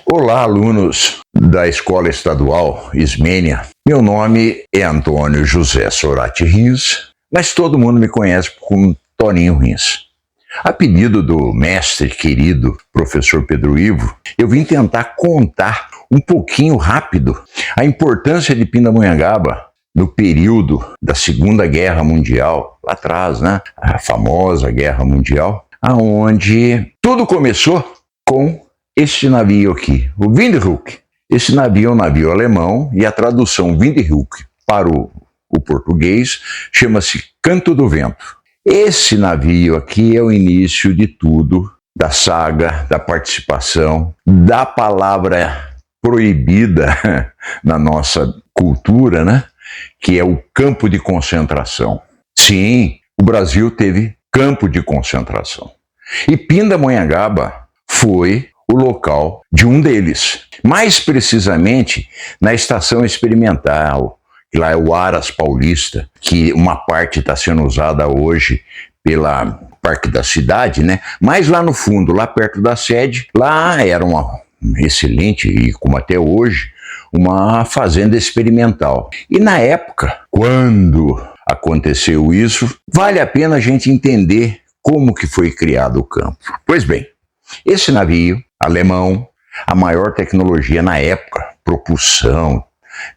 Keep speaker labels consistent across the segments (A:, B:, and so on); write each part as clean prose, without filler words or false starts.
A: Olá, alunos da Escola Estadual Ismênia. Meu nome é Antônio José Sorati Rins, mas todo mundo me conhece como Toninho Rins. A pedido do mestre querido professor Pedro Ivo, eu vim tentar contar um pouquinho rápido a importância de Pindamonhangaba no período da Segunda Guerra Mundial, lá atrás, né? A famosa Guerra Mundial, aonde tudo começou com este navio aqui, o Windhoek. Esse navio é um navio alemão e a tradução Windhoek para o português chama-se Canto do Vento. Esse navio aqui é o início de tudo, da saga, da participação, da palavra proibida na nossa cultura, né? Que é o campo de concentração. Sim, o Brasil teve campo de concentração. E Pindamonhangaba foi o local de um deles. Mais precisamente, na estação experimental, que lá é o Aras Paulista, que uma parte está sendo usada hoje pela Parque da Cidade, né? Mas lá no fundo, lá perto da sede, lá era uma excelente, e como até hoje, uma fazenda experimental. E na época, quando aconteceu isso, vale a pena a gente entender como que foi criado o campo. Pois bem, esse navio alemão, a maior tecnologia na época, propulsão,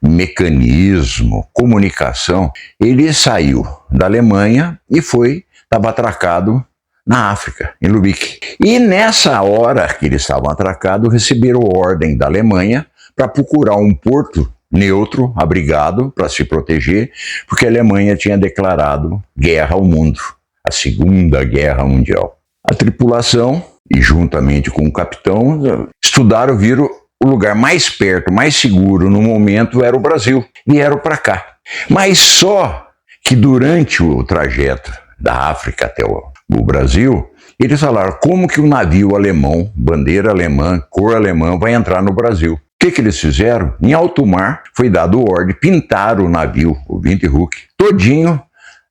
A: mecanismo, comunicação, ele saiu da Alemanha e estava atracado na África, em Lübeck. E nessa hora que eles estavam atracados, receberam ordem da Alemanha para procurar um porto neutro, abrigado, para se proteger, porque a Alemanha tinha declarado guerra ao mundo, a Segunda Guerra Mundial. A tripulação, e juntamente com o capitão, estudaram, viram o lugar mais perto, mais seguro no momento era o Brasil. Vieram para cá. Mas só que durante o trajeto da África até o Brasil, eles falaram como que o navio alemão, bandeira alemã, cor alemã, vai entrar no Brasil. O que eles fizeram? Em alto mar foi dado ordem, pintaram o navio, o Windhoek, todinho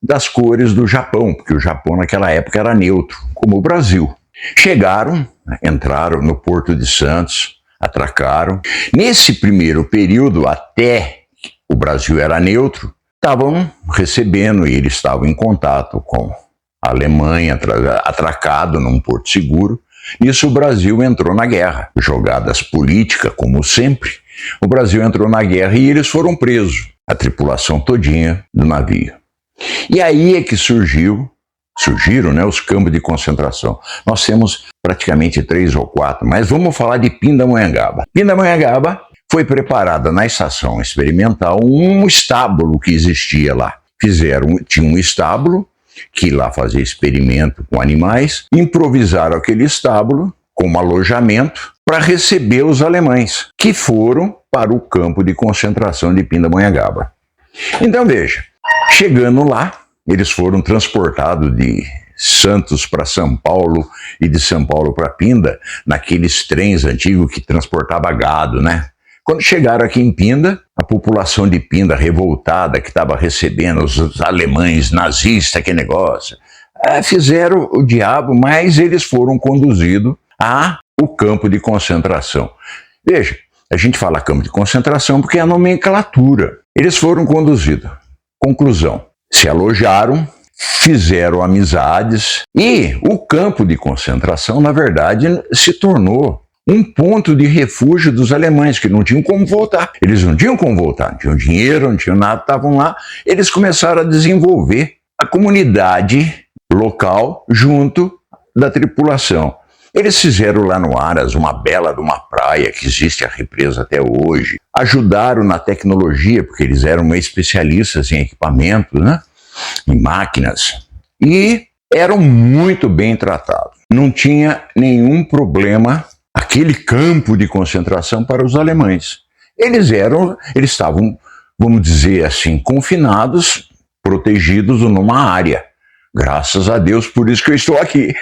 A: das cores do Japão, porque o Japão naquela época era neutro, como o Brasil. Chegaram, entraram no Porto de Santos, atracaram. Nesse primeiro período, até o Brasil era neutro, estavam recebendo e eles estavam em contato com a Alemanha, atracado num porto seguro. Nisso o Brasil entrou na guerra. Jogadas políticas, como sempre, o Brasil entrou na guerra e eles foram presos, a tripulação todinha do navio. E aí é que surgiram, né, os campos de concentração. Nós temos praticamente 3 ou 4, mas vamos falar de Pindamonhangaba. Pindamonhangaba foi preparada na estação experimental um estábulo que existia lá. Tinha um estábulo que lá fazia experimento com animais, improvisaram aquele estábulo como alojamento para receber os alemães, que foram para o campo de concentração de Pindamonhangaba. Então veja, chegando lá, eles foram transportados de Santos para São Paulo e de São Paulo para Pinda, naqueles trens antigos que transportava gado, né? Quando chegaram aqui em Pinda, a população de Pinda revoltada, que estava recebendo os alemães nazistas, que negócio, fizeram o diabo, mas eles foram conduzidos ao campo de concentração. Veja, a gente fala campo de concentração porque é a nomenclatura. Eles foram conduzidos. Conclusão, se alojaram, fizeram amizades e o campo de concentração, na verdade, se tornou um ponto de refúgio dos alemães, que não tinham como voltar. Eles não tinham como voltar, não tinham dinheiro, não tinham nada, estavam lá. Eles começaram a desenvolver a comunidade local junto da tripulação. Eles fizeram lá no Aras uma bela de uma praia, que existe a represa até hoje. Ajudaram na tecnologia, porque eles eram especialistas em equipamentos, né? Em máquinas. E eram muito bem tratados. Não tinha nenhum problema aquele campo de concentração para os alemães. Eles estavam, vamos dizer assim, confinados, protegidos numa área. Graças a Deus, por isso que eu estou aqui.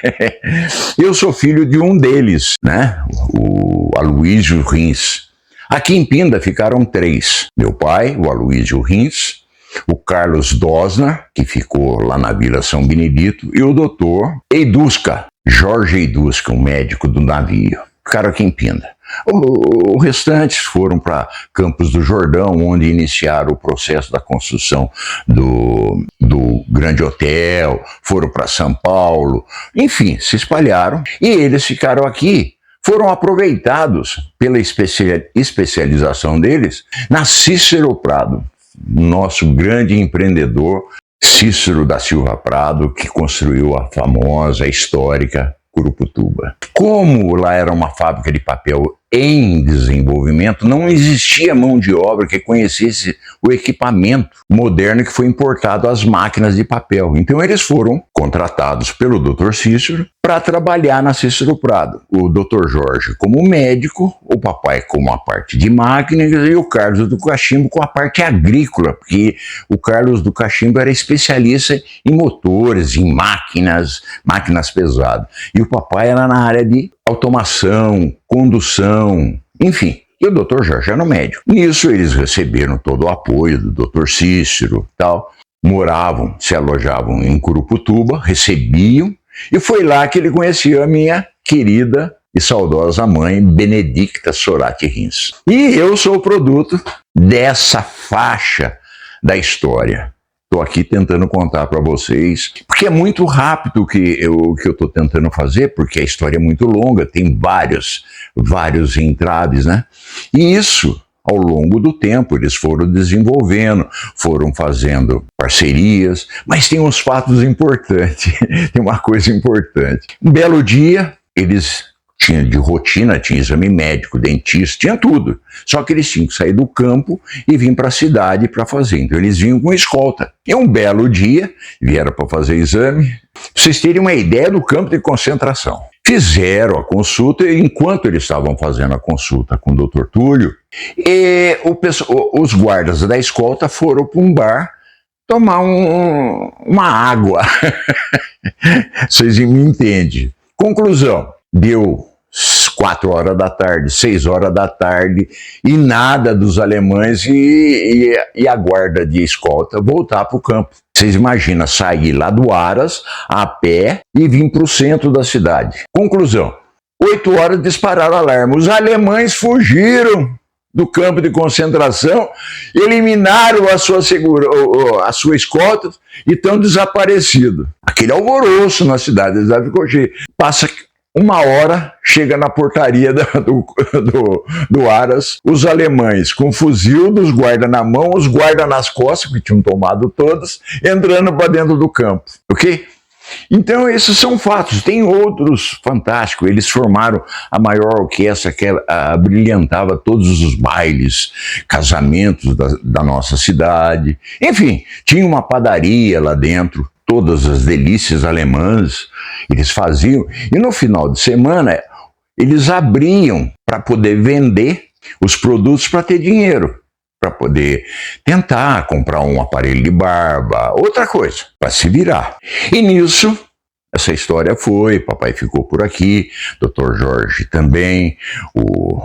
A: Eu sou filho de um deles, né? O Aloísio Rins. Aqui em Pinda ficaram 3. Meu pai, o Aloísio Rins, o Carlos Dosner, que ficou lá na Vila São Benedito, e o doutor Eidusca, Jorge Eidusca, um médico do navio. Ficaram aqui em Pinda. O restantes foram para Campos do Jordão, onde iniciaram o processo da construção do Grande Hotel, foram para São Paulo, enfim, se espalharam. E eles ficaram aqui, foram aproveitados pela especialização deles na Cícero Prado, nosso grande empreendedor, Cícero da Silva Prado, que construiu a famosa, histórica Curuputuba. Como lá era uma fábrica de papel em desenvolvimento, não existia mão de obra que conhecesse o equipamento moderno que foi importado às máquinas de papel. Então eles foram contratados pelo Dr. Cícero para trabalhar na Cícero Prado. O Dr. Jorge como médico, o papai com a parte de máquinas e o Carlos do Cachimbo com a parte agrícola, porque o Carlos do Cachimbo era especialista em motores, em máquinas pesadas. E o papai era na área de automação, condução, enfim. E o Dr. Jorge era médico. Nisso eles receberam todo o apoio do Dr. Cícero e tal. Moravam, se alojavam em Curuputuba, recebiam. E foi lá que ele conheceu a minha querida e saudosa mãe, Benedicta Sorati Rins. E eu sou o produto dessa faixa da história. Estou aqui tentando contar para vocês, porque é muito rápido o que eu estou tentando fazer, porque a história é muito longa, tem vários entraves, né? E isso, ao longo do tempo, eles foram desenvolvendo, foram fazendo parcerias, mas tem uns fatos importantes, tem uma coisa importante. Um belo dia, eles tinham de rotina, tinha exame médico, dentista, tinha tudo. Só que eles tinham que sair do campo e vir para a cidade para fazer. Então eles vinham com escolta. E um belo dia, vieram para fazer exame. Para vocês terem uma ideia do campo de concentração. Fizeram a consulta e enquanto eles estavam fazendo a consulta com o Dr. Túlio, os guardas da escolta foram para um bar tomar uma água. Vocês me entendem. Conclusão, deu 4 horas da tarde, 6 horas da tarde, e nada dos alemães e a guarda de escolta voltar para o campo. Vocês imaginam sair lá do Aras a pé e vir para o centro da cidade. Conclusão, 8 horas dispararam alarme. Os alemães fugiram do campo de concentração, eliminaram a sua escolta e estão desaparecidos. Aquele alvoroço na cidade, passa 1 hora, chega na portaria do Aras, os alemães com fuzil dos guardas na mão, os guardas nas costas, que tinham tomado todas, entrando para dentro do campo, ok? Então esses são fatos, tem outros fantásticos, eles formaram a maior orquestra que brilhantava todos os bailes, casamentos da nossa cidade, enfim, tinha uma padaria lá dentro, todas as delícias alemãs eles faziam, e no final de semana eles abriam para poder vender os produtos para ter dinheiro, para poder tentar comprar um aparelho de barba, outra coisa, para se virar. E nisso, essa história foi, papai ficou por aqui, Dr. Jorge também, o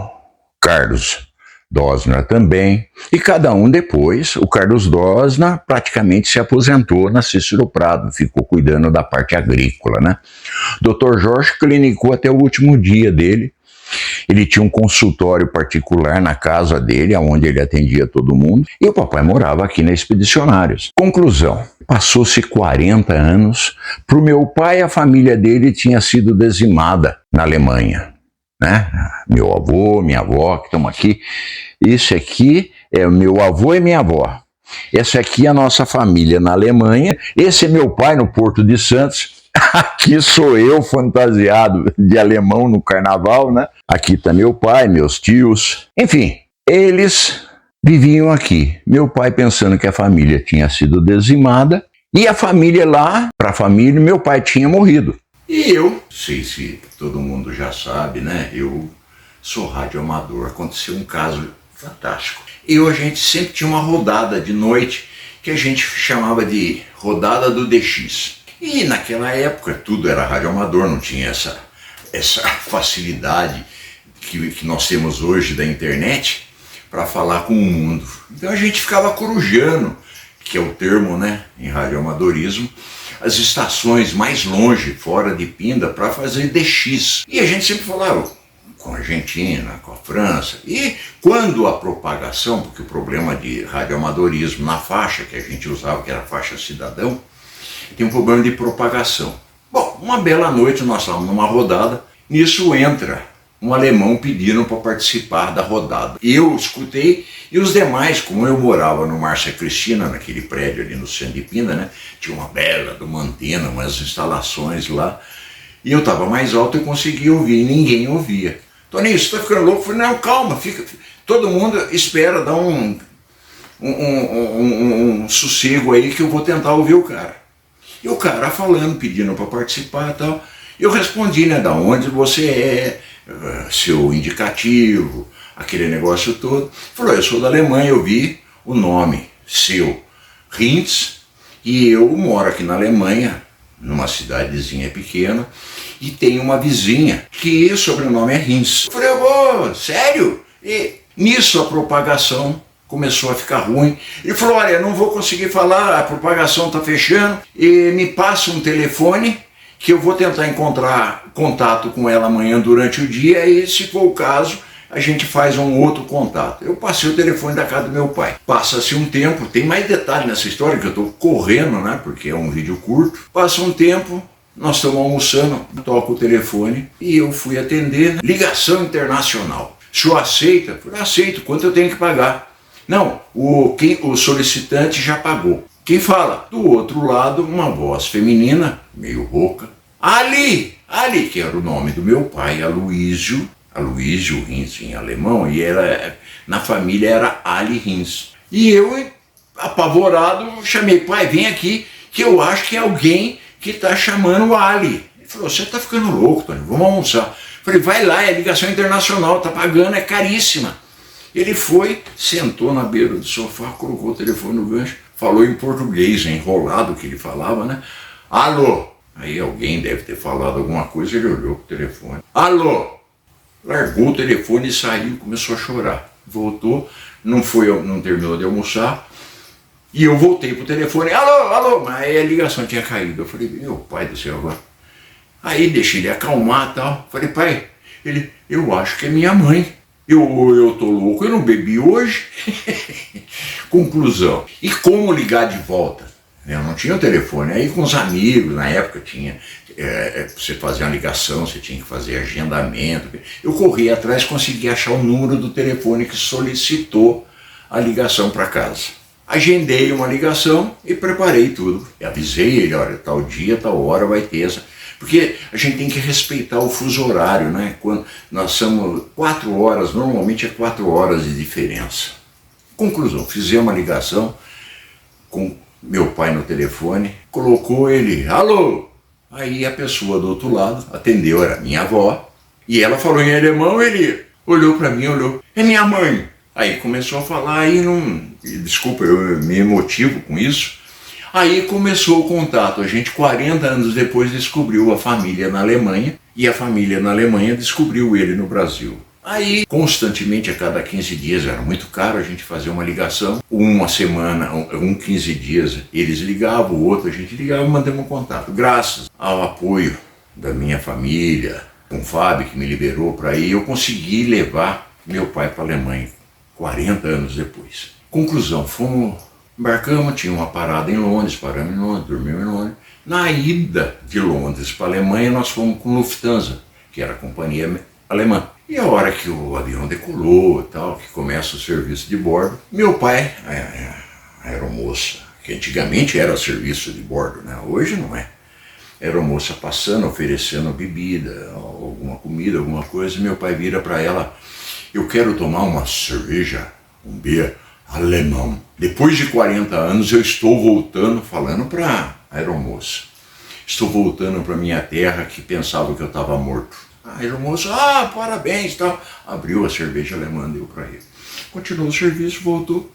A: Carlos Dosner também, e cada um depois, o Carlos Dosner praticamente se aposentou na Cícero Prado, ficou cuidando da parte agrícola, né? Dr. Jorge clinicou até o último dia dele, ele tinha um consultório particular na casa dele, onde ele atendia todo mundo, e o papai morava aqui na Expedicionários. Conclusão, passou-se 40 anos, para o meu pai a família dele tinha sido dizimada na Alemanha. Né? Meu avô, minha avó, que estão aqui. Esse aqui é o meu avô e minha avó. Essa aqui é a nossa família na Alemanha. Esse é meu pai no Porto de Santos. Aqui sou eu fantasiado de alemão no carnaval, né? Aqui está meu pai, meus tios. Enfim, eles viviam aqui. Meu pai pensando que a família tinha sido dizimada. E a família lá, para a família, meu pai tinha morrido. E eu, não sei se todo mundo já sabe, né? Eu sou radioamador. Aconteceu um caso fantástico. A gente sempre tinha uma rodada de noite que a gente chamava de rodada do DX. E naquela época tudo era radioamador, não tinha essa facilidade que nós temos hoje da internet para falar com o mundo. Então a gente ficava corujando, que é o termo, né, em radioamadorismo, as estações mais longe, fora de Pinda, para fazer DX. E a gente sempre falava, com a Argentina, com a França. E quando a propagação, porque o problema de radioamadorismo na faixa que a gente usava, que era a faixa cidadão, tem um problema de propagação. Bom, uma bela noite nós estávamos numa rodada, nisso entra um alemão pedindo para participar da rodada. Eu escutei, e os demais, como eu morava no Márcia Cristina, naquele prédio ali no centro de Pinda, né, tinha uma bela de uma antena, umas instalações lá, e eu estava mais alto e conseguia ouvir, e ninguém ouvia. Toninho, você está ficando louco? Eu falei, não, calma, fica. Todo mundo espera dar um sossego aí que eu vou tentar ouvir o cara. E o cara falando, pedindo para participar e tal. Eu respondi, né, da onde você é, seu indicativo, aquele negócio todo. Falou, eu sou da Alemanha, eu vi o nome seu, Rintz, e eu moro aqui na Alemanha, numa cidadezinha pequena, e tem uma vizinha que o sobrenome é Rintz. Eu falei, ô, sério? E nisso a propagação começou a ficar ruim. Ele falou, olha, não vou conseguir falar, a propagação está fechando, e me passa um telefone que eu vou tentar encontrar contato com ela amanhã durante o dia, e se for o caso, a gente faz um outro contato. Eu passei o telefone da casa do meu pai. Passa-se um tempo, tem mais detalhe nessa história, que eu estou correndo, né, porque é um vídeo curto. Passa um tempo, nós estamos almoçando, toca o telefone, e eu fui atender, ligação internacional. O senhor aceita? Eu falei, aceito, quanto eu tenho que pagar? Não, o solicitante já pagou. Quem fala? Do outro lado, uma voz feminina, meio rouca. Ali, que era o nome do meu pai, Aloysio Rintz em alemão, e ela, na família era Ali Rintz. E eu, apavorado, chamei, pai, vem aqui, que eu acho que é alguém que está chamando o Ali. Ele falou, você está ficando louco, Tony, vamos almoçar. Eu falei, vai lá, é ligação internacional, tá pagando, é caríssima. Ele foi, sentou na beira do sofá, colocou o telefone no gancho, falou em português, enrolado que ele falava, né? Alô! Aí alguém deve ter falado alguma coisa, ele olhou pro telefone. Alô! Largou o telefone e saiu, começou a chorar. Voltou, não terminou de almoçar, e eu voltei pro telefone, alô! Mas aí a ligação tinha caído. Eu falei, meu pai do céu, agora. Aí deixei ele acalmar e tal. Falei, pai, eu acho que é minha mãe. Eu tô louco, eu não bebi hoje. Conclusão. E como ligar de volta? Eu não tinha o telefone. Aí com os amigos, na época tinha, você fazia uma ligação, você tinha que fazer agendamento. Eu corri atrás, consegui achar o número do telefone que solicitou a ligação para casa. Agendei uma ligação e preparei tudo. E avisei ele, olha, tal dia, tal hora vai ter essa... Porque a gente tem que respeitar o fuso horário, né? Quando nós somos 4 horas, normalmente é 4 horas de diferença. Conclusão, fizemos uma ligação com meu pai no telefone, colocou ele, alô! Aí a pessoa do outro lado atendeu, era minha avó, e ela falou em alemão, ele olhou para mim, olhou, é minha mãe. Aí começou a falar, desculpa, eu me emotivo com isso. Aí começou o contato, a gente 40 anos depois descobriu a família na Alemanha, e a família na Alemanha descobriu ele no Brasil. Aí, constantemente, a cada 15 dias, era muito caro a gente fazer uma ligação, uma semana, 15 dias, eles ligavam, o outro a gente ligava, mandamos um contato. Graças ao apoio da minha família, com o Fábio que me liberou para ir, eu consegui levar meu pai para a Alemanha, 40 anos depois. Conclusão, embarcamos, tinha uma parada em Londres, paramos em Londres, dormimos em Londres. Na ida de Londres para a Alemanha, nós fomos com Lufthansa, que era a companhia alemã. E a hora que o avião decolou e tal, que começa o serviço de bordo, meu pai, a aeromoça, que antigamente era serviço de bordo, né? Hoje não é. A aeromoça passando, oferecendo bebida, alguma comida, alguma coisa, e meu pai vira para ela, eu quero tomar uma cerveja, um beer alemão. Depois de 40 anos eu estou voltando, falando para a aeromoça, estou voltando para minha terra que pensava que eu estava morto. A aeromoça, parabéns, tal. Abriu a cerveja alemã, deu para ele. Continuou o serviço, voltou.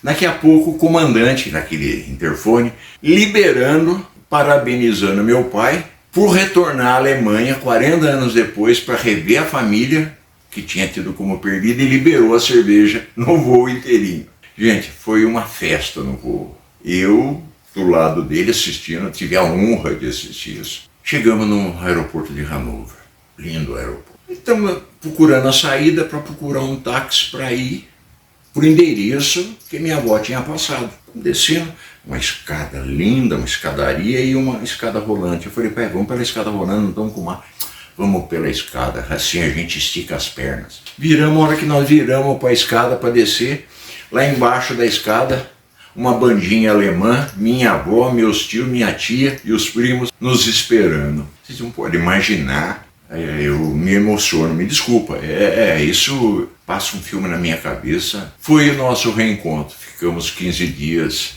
A: Daqui a pouco o comandante naquele interfone, liberando, parabenizando meu pai por retornar à Alemanha 40 anos depois para rever a família que tinha tido como perdida e liberou a cerveja no voo inteirinho. Gente, foi uma festa no voo. Eu, do lado dele, assistindo, tive a honra de assistir isso. Chegamos no aeroporto de Hannover. Lindo aeroporto. Estamos procurando a saída para procurar um táxi para ir por endereço que minha avó tinha passado. Descendo uma escada linda, uma escadaria e uma escada rolante. Eu falei, pai, vamos pela escada rolante, não estamos com mar. Vamos pela escada, assim a gente estica as pernas. Viramos, a hora que nós viramos para a escada para descer, lá embaixo da escada, uma bandinha alemã, minha avó, meus tios, minha tia e os primos nos esperando. Vocês não podem imaginar, eu me emociono, me desculpa, isso passa um filme na minha cabeça. Foi o nosso reencontro, ficamos 15 dias,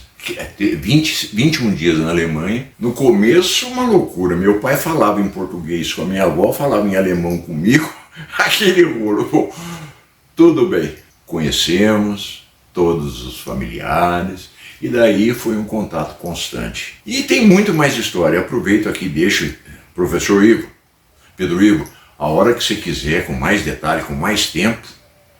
A: 21 dias na Alemanha. No começo, uma loucura, meu pai falava em português com a minha avó, falava em alemão comigo, aquele rolo. Bom, tudo bem, conhecemos todos os familiares, e daí foi um contato constante. E tem muito mais história, aproveito aqui e deixo, professor Ivo, Pedro Ivo, a hora que você quiser, com mais detalhe, com mais tempo,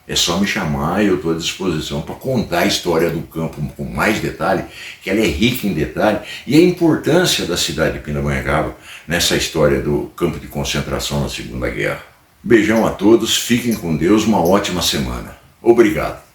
A: é só me chamar e eu estou à disposição para contar a história do campo com mais detalhe, que ela é rica em detalhe, e a importância da cidade de Pindamonhangaba nessa história do campo de concentração na Segunda Guerra. Beijão a todos, fiquem com Deus, uma ótima semana. Obrigado.